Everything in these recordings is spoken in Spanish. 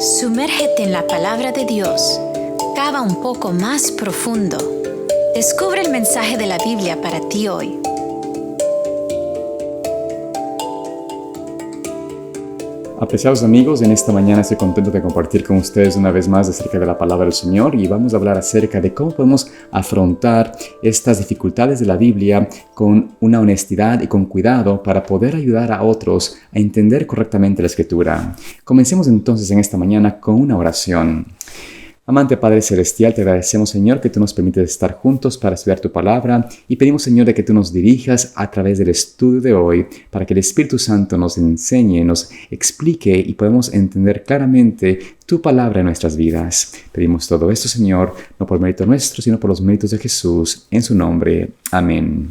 Sumérgete en la palabra de Dios. Cava un poco más profundo. Descubre el mensaje de la Biblia para ti hoy. Apreciados amigos, en esta mañana estoy contento de compartir con ustedes una vez más acerca de la palabra del Señor y vamos a hablar acerca de cómo podemos afrontar estas dificultades de la Biblia con una honestidad y con cuidado para poder ayudar a otros a entender correctamente la Escritura. Comencemos entonces en esta mañana con una oración. Amante Padre Celestial, te agradecemos, Señor, que tú nos permites estar juntos para estudiar tu palabra y pedimos, Señor, de que tú nos dirijas a través del estudio de hoy para que el Espíritu Santo nos enseñe, nos explique y podamos entender claramente tu palabra en nuestras vidas. Pedimos todo esto, Señor, no por mérito nuestro, sino por los méritos de Jesús. En su nombre. Amén.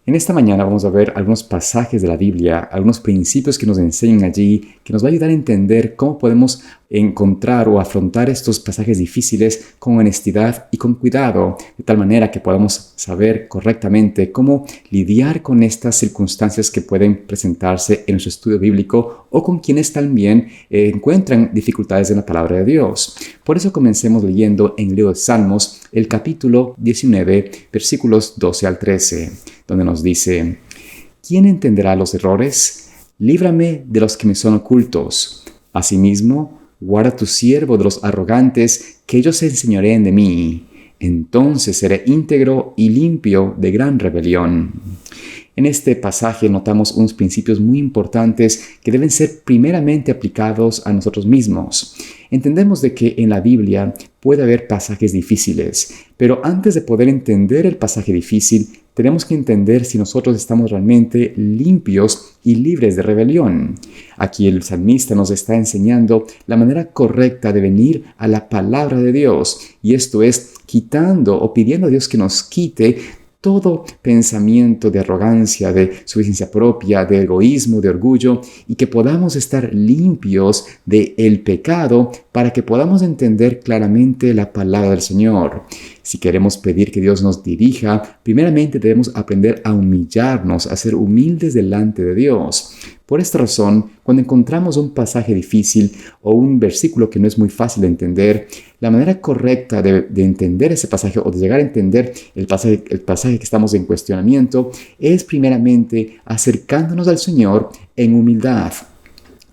En esta mañana vamos a ver algunos pasajes de la Biblia, algunos principios que nos enseñan allí, que nos va a ayudar a entender cómo podemos encontrar o afrontar estos pasajes difíciles con honestidad y con cuidado, de tal manera que podamos saber correctamente cómo lidiar con estas circunstancias que pueden presentarse en nuestro estudio bíblico o con quienes también encuentran dificultades en la palabra de Dios. Por eso comencemos leyendo en el libro de Salmos el capítulo 19, versículos 12 al 13, donde nos dice: ¿Quién entenderá los errores? Líbrame de los que me son ocultos. Asimismo, guarda tu siervo de los arrogantes, que ellos se enseñoreen de mí. Entonces seré íntegro y limpio de gran rebelión. En este pasaje notamos unos principios muy importantes que deben ser primeramente aplicados a nosotros mismos. Entendemos de que en la Biblia puede haber pasajes difíciles, pero antes de poder entender el pasaje difícil, tenemos que entender si nosotros estamos realmente limpios y libres de rebelión. Aquí el salmista nos está enseñando la manera correcta de venir a la palabra de Dios, y esto es quitando o pidiendo a Dios que nos quite todo pensamiento de arrogancia, de suficiencia propia, de egoísmo, de orgullo, y que podamos estar limpios del pecado para que podamos entender claramente la palabra del Señor. Si queremos pedir que Dios nos dirija, primeramente debemos aprender a humillarnos, a ser humildes delante de Dios. Por esta razón, cuando encontramos un pasaje difícil o un versículo que no es muy fácil de entender, la manera correcta de entender ese pasaje o de llegar a entender el pasaje que estamos en cuestionamiento es primeramente acercándonos al Señor en humildad,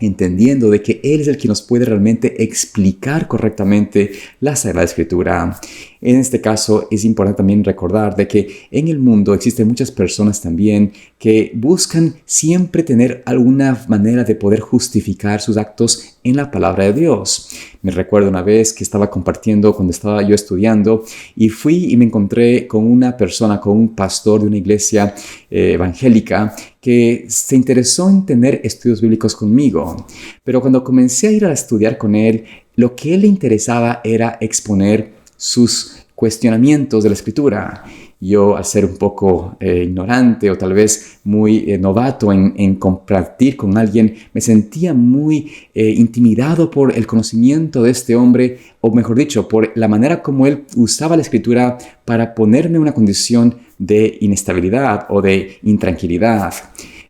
entendiendo de que Él es el que nos puede realmente explicar correctamente la Sagrada Escritura. En este caso es importante también recordar de que en el mundo existen muchas personas también que buscan siempre tener alguna manera de poder justificar sus actos en la palabra de Dios. Me recuerdo una vez que estaba compartiendo cuando estaba yo estudiando y fui y me encontré con una persona, con un pastor de una iglesia evangélica que se interesó en tener estudios bíblicos conmigo. Pero cuando comencé a ir a estudiar con él, lo que él le interesaba era exponer sus cuestionamientos de la Escritura. Yo, al ser un poco ignorante o tal vez muy novato en compartir con alguien, me sentía muy intimidado por el conocimiento de este hombre, o mejor dicho, por la manera como él usaba la Escritura para ponerme en una condición de inestabilidad o de intranquilidad.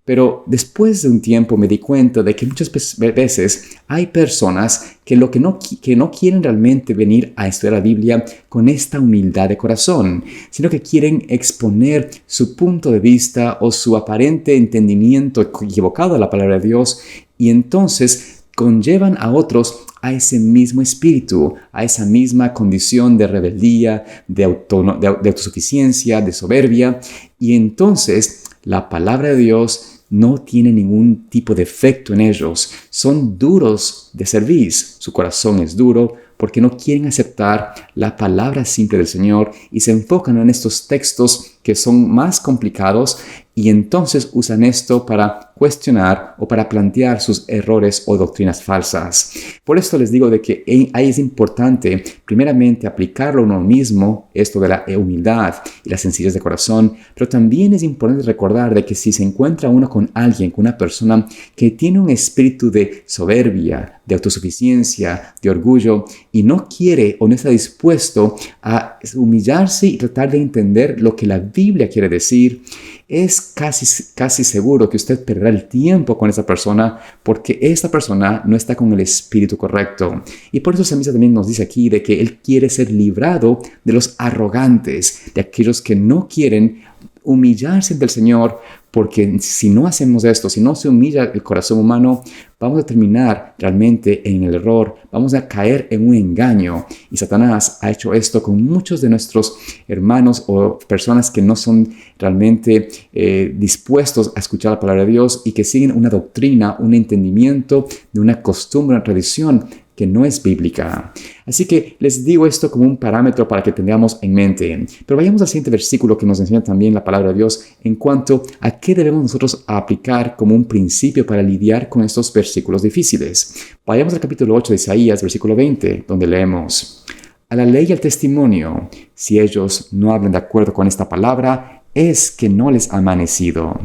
Pero después de un tiempo me di cuenta de que muchas veces hay personas que no quieren realmente venir a estudiar la Biblia con esta humildad de corazón, sino que quieren exponer su punto de vista o su aparente entendimiento equivocado de la palabra de Dios, y entonces conllevan a otros a ese mismo espíritu, a esa misma condición de rebeldía, de autosuficiencia, de soberbia, y entonces la palabra de Dios no tiene ningún tipo de efecto en ellos. Son duros de cerviz. Su corazón es duro porque no quieren aceptar la palabra simple del Señor y se enfocan en estos textos que son más complicados, y entonces usan esto para cuestionar o para plantear sus errores o doctrinas falsas. Por esto les digo de que ahí es importante primeramente aplicarlo a uno mismo, esto de la humildad y la sencillez de corazón, pero también es importante recordar de que si se encuentra uno con alguien, con una persona que tiene un espíritu de soberbia, de autosuficiencia, de orgullo, y no quiere o no está dispuesto a humillarse y tratar de entender lo que la Biblia quiere decir, es casi seguro que usted perderá el tiempo con esa persona porque esa persona no está con el espíritu correcto. Y por eso el salmista también nos dice aquí de que él quiere ser librado de los arrogantes, de aquellos que no quieren humillarse ante el Señor, porque si no hacemos esto, si no se humilla el corazón humano, vamos a terminar realmente en el error, vamos a caer en un engaño. Y Satanás ha hecho esto con muchos de nuestros hermanos o personas que no son realmente dispuestos a escuchar la palabra de Dios y que siguen una doctrina, un entendimiento de una costumbre, una tradición que no es bíblica. Así que les digo esto como un parámetro para que tengamos en mente. Pero vayamos al siguiente versículo que nos enseña también la palabra de Dios en cuanto a qué debemos nosotros aplicar como un principio para lidiar con estos versículos difíciles. Vayamos al capítulo 8 de Isaías, versículo 20, donde leemos: a la ley y al testimonio, si ellos no hablan de acuerdo con esta palabra, es que no les ha amanecido.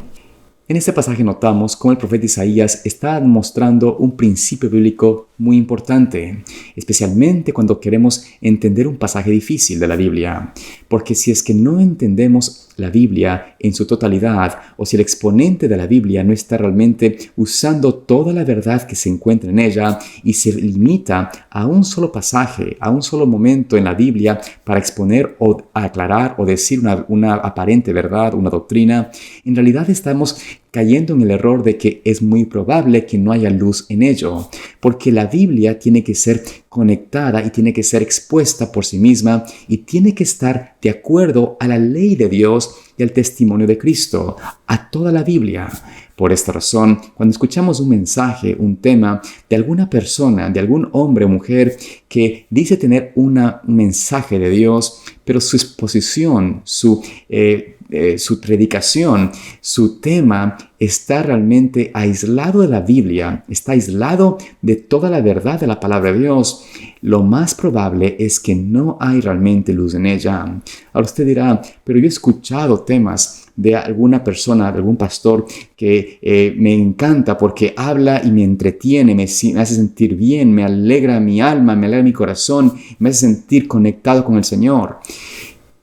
En este pasaje notamos cómo el profeta Isaías está mostrando un principio bíblico muy importante, especialmente cuando queremos entender un pasaje difícil de la Biblia. Porque si es que no entendemos la Biblia en su totalidad, o si el exponente de la Biblia no está realmente usando toda la verdad que se encuentra en ella y se limita a un solo pasaje, a un solo momento en la Biblia para exponer o aclarar o decir una aparente verdad, una doctrina, en realidad estamos cayendo en el error de que es muy probable que no haya luz en ello, porque la Biblia tiene que ser conectada y tiene que ser expuesta por sí misma y tiene que estar de acuerdo a la ley de Dios y al testimonio de Cristo, a toda la Biblia. Por esta razón, cuando escuchamos un mensaje, un tema de alguna persona, de algún hombre o mujer que dice tener un mensaje de Dios, pero su exposición, su predicación, su tema está realmente aislado de la Biblia, está aislado de toda la verdad de la palabra de Dios, lo más probable es que no hay realmente luz en ella. Ahora usted dirá, pero yo he escuchado temas de alguna persona, de algún pastor que me encanta porque habla y me entretiene, me hace sentir bien, me alegra mi alma, me alegra mi corazón, me hace sentir conectado con el Señor.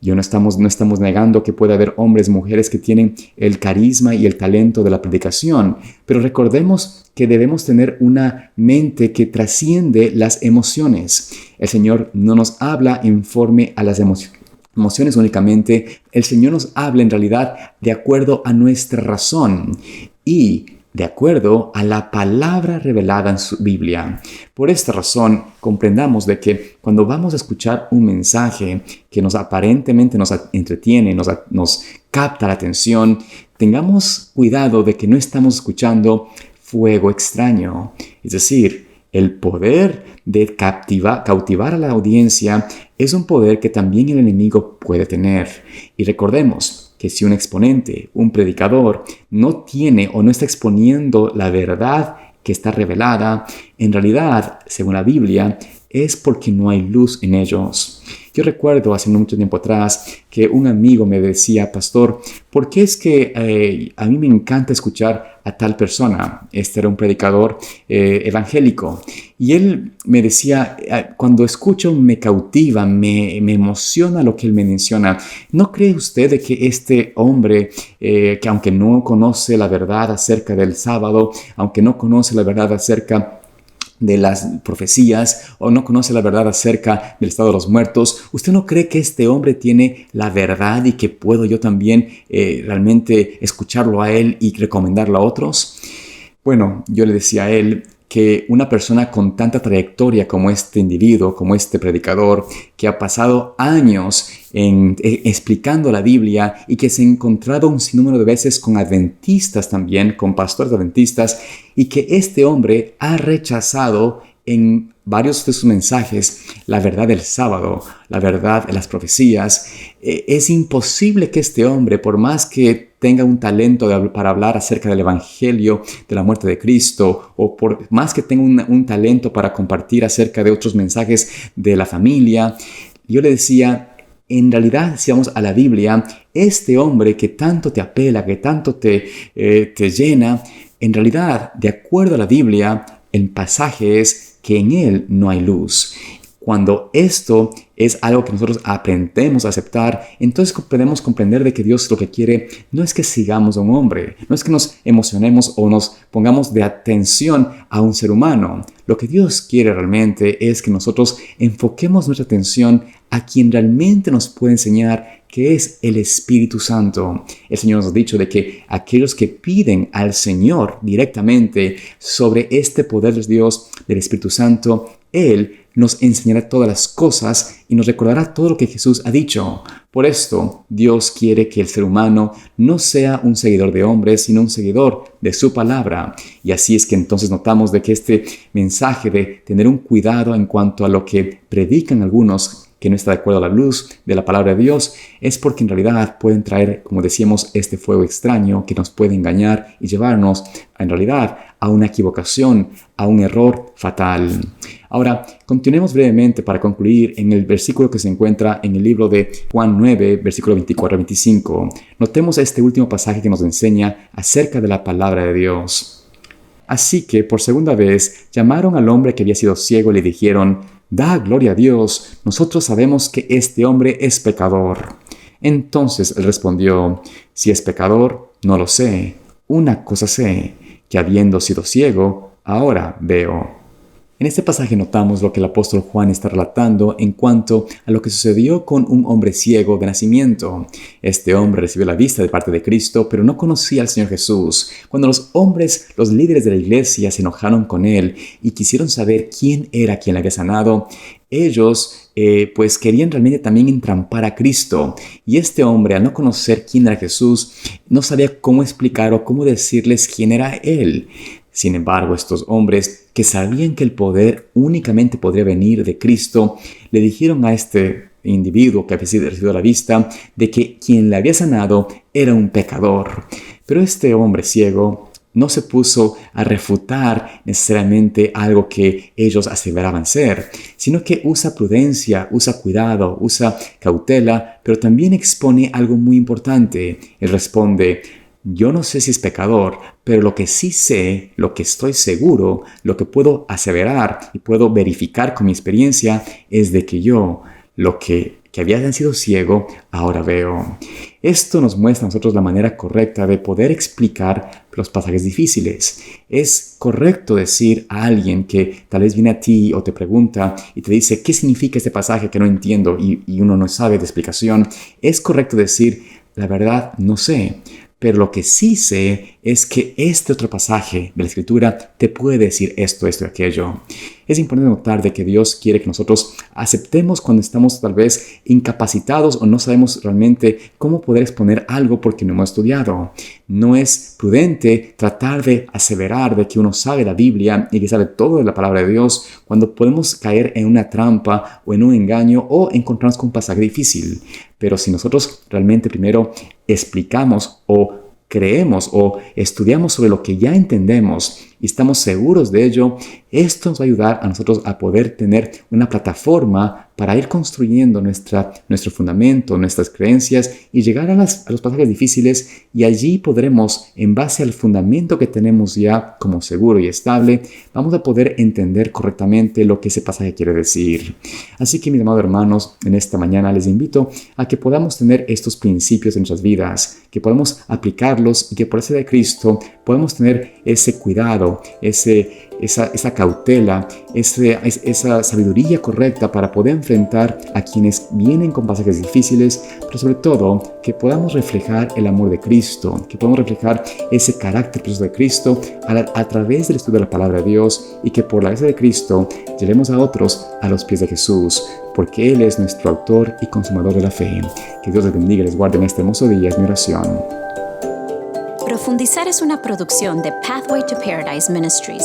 No estamos negando que puede haber hombres, mujeres que tienen el carisma y el talento de la predicación, pero recordemos que debemos tener una mente que trasciende las emociones. El Señor no nos habla conforme a las emociones únicamente. El Señor nos habla en realidad de acuerdo a nuestra razón y de acuerdo a la palabra revelada en su Biblia. Por esta razón, comprendamos de que cuando vamos a escuchar un mensaje que aparentemente nos entretiene, nos capta la atención, tengamos cuidado de que no estamos escuchando fuego extraño. Es decir, el poder de cautivar a la audiencia es un poder que también el enemigo puede tener. Y recordemos que si un exponente, un predicador, no tiene o no está exponiendo la verdad que está revelada, en realidad, según la Biblia, es porque no hay luz en ellos. Yo recuerdo hace mucho tiempo atrás que un amigo me decía: pastor, ¿por qué es que a mí me encanta escuchar a tal persona? Este era un predicador evangélico. Y él me decía, cuando escucho me cautiva, me emociona lo que él me menciona. ¿No cree usted de que este hombre, que aunque no conoce la verdad acerca del sábado, aunque no conoce la verdad acerca de las profecías o no conoce la verdad acerca del estado de los muertos, ¿usted no cree que este hombre tiene la verdad y que puedo yo también realmente escucharlo a él y recomendarlo a otros? Bueno, yo le decía a él que una persona con tanta trayectoria como este individuo, como este predicador, que ha pasado años explicando la Biblia y que se ha encontrado un sinnúmero de veces con adventistas también, con pastores adventistas, y que este hombre ha rechazado en varios de sus mensajes la verdad del sábado, la verdad de las profecías. Es imposible que este hombre, por más que tenga un talento para hablar acerca del evangelio de la muerte de Cristo, o por más que tenga un talento para compartir acerca de otros mensajes de la familia, yo le decía, en realidad, si vamos a la Biblia, este hombre que tanto te apela, que tanto te llena, en realidad, de acuerdo a la Biblia, el pasaje es que en él no hay luz. Cuando esto es algo que nosotros aprendemos a aceptar, entonces podemos comprender de que Dios lo que quiere no es que sigamos a un hombre, no es que nos emocionemos o nos pongamos de atención a un ser humano. Lo que Dios quiere realmente es que nosotros enfoquemos nuestra atención a quien realmente nos puede enseñar, que es el Espíritu Santo. El Señor nos ha dicho de que aquellos que piden al Señor directamente sobre este poder de Dios, del Espíritu Santo, Él nos enseñará todas las cosas y nos recordará todo lo que Jesús ha dicho. Por esto, Dios quiere que el ser humano no sea un seguidor de hombres, sino un seguidor de su palabra. Y así es que entonces notamos de que este mensaje de tener un cuidado en cuanto a lo que predican algunos que no está de acuerdo a la luz de la palabra de Dios, es porque en realidad pueden traer, como decíamos, este fuego extraño que nos puede engañar y llevarnos, en realidad, a una equivocación, a un error fatal. Ahora, continuemos brevemente para concluir en el versículo que se encuentra en el libro de Juan 9, versículo 24 a 25. Notemos este último pasaje que nos enseña acerca de la palabra de Dios. Así que, por segunda vez, llamaron al hombre que había sido ciego y le dijeron: «Da gloria a Dios, nosotros sabemos que este hombre es pecador». Entonces él respondió: «Si es pecador, no lo sé. Una cosa sé, que habiendo sido ciego, ahora veo». En este pasaje notamos lo que el apóstol Juan está relatando en cuanto a lo que sucedió con un hombre ciego de nacimiento. Este hombre recibió la vista de parte de Cristo, pero no conocía al Señor Jesús. Cuando los hombres, los líderes de la iglesia, se enojaron con él y quisieron saber quién era quien le había sanado, ellos pues querían realmente también entrampar a Cristo. Y este hombre, al no conocer quién era Jesús, no sabía cómo explicar o cómo decirles quién era él. Sin embargo, estos hombres que sabían que el poder únicamente podría venir de Cristo, le dijeron a este individuo que había recibido la vista de que quien le había sanado era un pecador. Pero este hombre ciego no se puso a refutar necesariamente algo que ellos aseveraban ser, sino que usa prudencia, usa cuidado, usa cautela, pero también expone algo muy importante. Él responde: «Yo no sé si es pecador, pero lo que sí sé, lo que estoy seguro, lo que puedo aseverar y puedo verificar con mi experiencia es de que yo, lo que había sido ciego, ahora veo». Esto nos muestra a nosotros la manera correcta de poder explicar los pasajes difíciles. Es correcto decir a alguien que tal vez viene a ti o te pregunta y te dice: «¿Qué significa este pasaje que no entiendo?» y uno no sabe de explicación. Es correcto decir: «La verdad, no sé». Pero lo que sí sé es que este otro pasaje de la Escritura te puede decir esto, esto y aquello. Es importante notar de que Dios quiere que nosotros aceptemos cuando estamos tal vez incapacitados o no sabemos realmente cómo poder exponer algo porque no hemos estudiado. No es prudente tratar de aseverar de que uno sabe la Biblia y que sabe todo de la palabra de Dios cuando podemos caer en una trampa o en un engaño o encontrarnos con un pasaje difícil. Pero si nosotros realmente primero explicamos o creemos o estudiamos sobre lo que ya entendemos y estamos seguros de ello, esto nos va a ayudar a nosotros a poder tener una plataforma para ir construyendo nuestro fundamento, nuestras creencias y llegar a los pasajes difíciles, y allí podremos, en base al fundamento que tenemos ya como seguro y estable, vamos a poder entender correctamente lo que ese pasaje quiere decir. Así que, mis amados hermanos, en esta mañana les invito a que podamos tener estos principios en nuestras vidas, que podamos aplicarlos y que por ser de Cristo podamos tener ese cuidado, esa cautela, esa sabiduría correcta para poder enfrentar a quienes vienen con pasajes difíciles, pero sobre todo que podamos reflejar el amor de Cristo, que podamos reflejar ese carácter precioso de Cristo a través del estudio de la palabra de Dios, y que por la gracia de Cristo llevemos a otros a los pies de Jesús, porque Él es nuestro autor y consumador de la fe. Que Dios les bendiga y les guarde en este hermoso día, es mi oración. Profundizar es una producción de Pathway to Paradise Ministries.